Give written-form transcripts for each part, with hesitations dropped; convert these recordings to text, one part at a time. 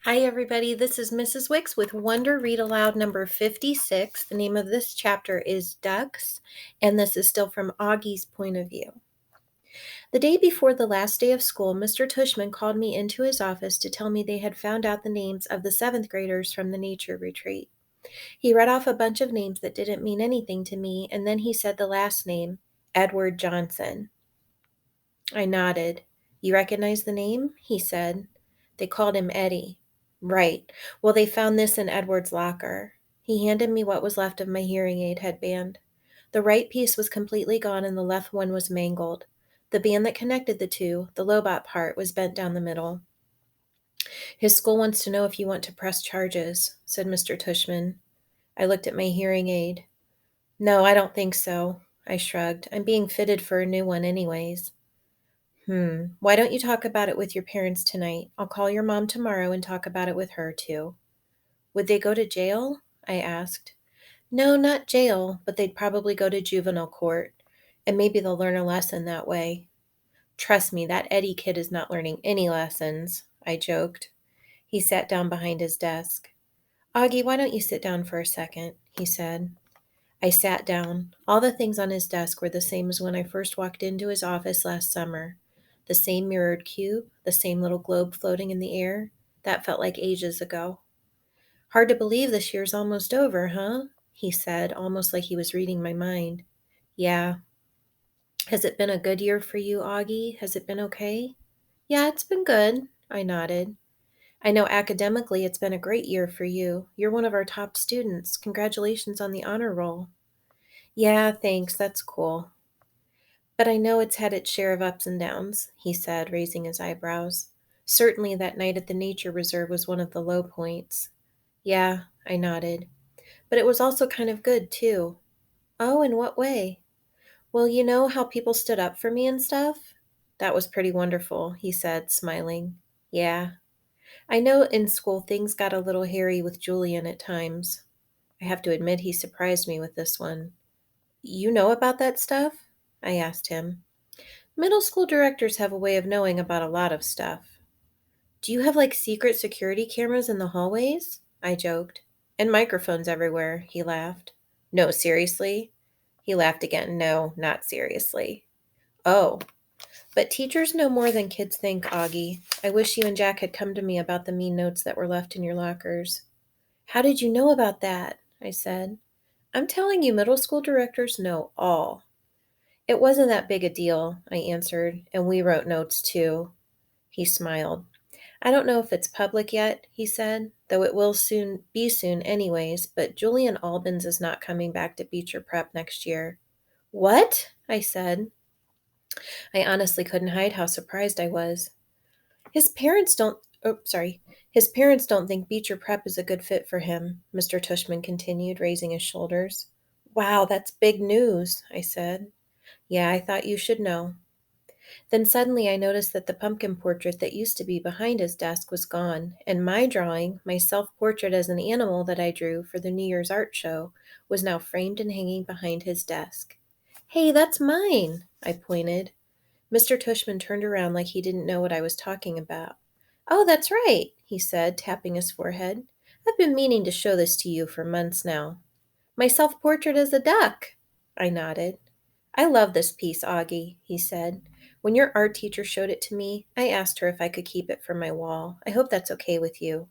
Hi, everybody. This is Mrs. Wicks with Wonder Read Aloud number 56. The name of this chapter is Ducks, and this is still from Augie's point of view. The day before the last day of school, Mr. Tushman called me into his office to tell me they had found out the names of the 7th graders from the nature retreat. He read off a bunch of names that didn't mean anything to me, and then he said the last name, Edward Johnson. I nodded. You recognize the name? He said. They called him Eddie. Right. Well, they found this in Edward's locker. He handed me what was left of my hearing aid headband. The right piece was completely gone and the left one was mangled. The band that connected the two, the Lobot part, was bent down the middle. His school wants to know if you want to press charges, said Mr. Tushman. I looked at my hearing aid. No, I don't think so. I shrugged. I'm being fitted for a new one anyways. Why don't you talk about it with your parents tonight? I'll call your mom tomorrow and talk about it with her, too. Would they go to jail? I asked. No, not jail, but they'd probably go to juvenile court, and maybe they'll learn a lesson that way. Trust me, that Eddie kid is not learning any lessons, I joked. He sat down behind his desk. Augie, why don't you sit down for a second? He said. I sat down. All the things on his desk were the same as when I first walked into his office last summer. The same mirrored cube, the same little globe floating in the air. That felt like ages ago. Hard to believe this year's almost over, huh? He said, almost like he was reading my mind. Yeah. Has it been a good year for you, Augie? Has it been okay? Yeah, it's been good, I nodded. I know academically it's been a great year for you. You're one of our top students. Congratulations on the honor roll. Yeah, thanks. That's cool. But I know it's had its share of ups and downs, he said, raising his eyebrows. Certainly that night at the nature reserve was one of the low points. Yeah, I nodded. But it was also kind of good, too. Oh, in what way? Well, you know how people stood up for me and stuff? That was pretty wonderful, he said, smiling. Yeah. I know in school things got a little hairy with Julian at times. I have to admit he surprised me with this one. You know about that stuff? I asked him. Middle school directors have a way of knowing about a lot of stuff. Do you have like secret security cameras in the hallways? I joked. And microphones everywhere, he laughed. No, seriously? He laughed again. No, not seriously. Oh, but teachers know more than kids think, Augie. I wish you and Jack had come to me about the mean notes that were left in your lockers. How did you know about that? I said. I'm telling you, middle school directors know all. It wasn't that big a deal, I answered, and we wrote notes too. He smiled. I don't know if it's public yet, he said, though it will soon be soon anyways, but Julian Albans is not coming back to Beecher Prep next year. What? I said. I honestly couldn't hide how surprised I was. His parents don't His parents don't think Beecher Prep is a good fit for him, Mr. Tushman continued, raising his shoulders. Wow, that's big news, I said. Yeah, I thought you should know. Then suddenly I noticed that the pumpkin portrait that used to be behind his desk was gone, and my drawing, my self-portrait as an animal that I drew for the New Year's art show, was now framed and hanging behind his desk. Hey, that's mine, I pointed. Mr. Tushman turned around like he didn't know what I was talking about. Oh, that's right, he said, tapping his forehead. I've been meaning to show this to you for months now. My self-portrait as a duck, I nodded. I love this piece, Augie, he said. When your art teacher showed it to me, I asked her if I could keep it for my wall. I hope that's okay with you.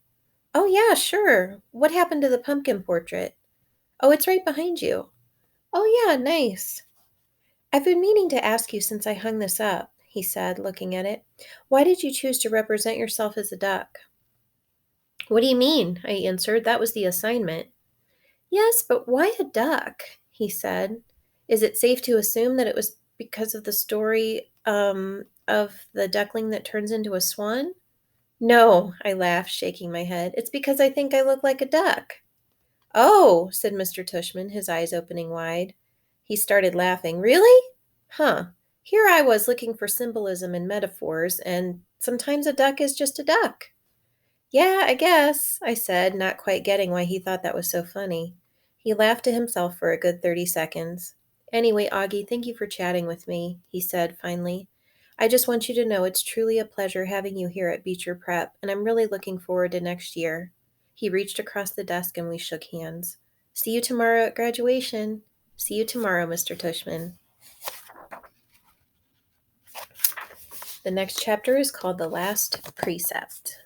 Oh, yeah, sure. What happened to the pumpkin portrait? Oh, it's right behind you. Oh, yeah, nice. I've been meaning to ask you since I hung this up, he said, looking at it. Why did you choose to represent yourself as a duck? What do you mean? I answered. That was the assignment. Yes, but why a duck? He said. Is it safe to assume that it was because of the story of the duckling that turns into a swan? No, I laughed, shaking my head. It's because I think I look like a duck. Oh, said Mr. Tushman, his eyes opening wide. He started laughing. Really? Huh. Here I was looking for symbolism and metaphors, and sometimes a duck is just a duck. Yeah, I guess, I said, not quite getting why he thought that was so funny. He laughed to himself for a good 30 seconds. Anyway, Augie, thank you for chatting with me, he said finally. I just want you to know it's truly a pleasure having you here at Beecher Prep, and I'm really looking forward to next year." He reached across the desk and we shook hands. "See you tomorrow at graduation." "See you tomorrow, Mr. Tushman." The next chapter is called The Last Precept.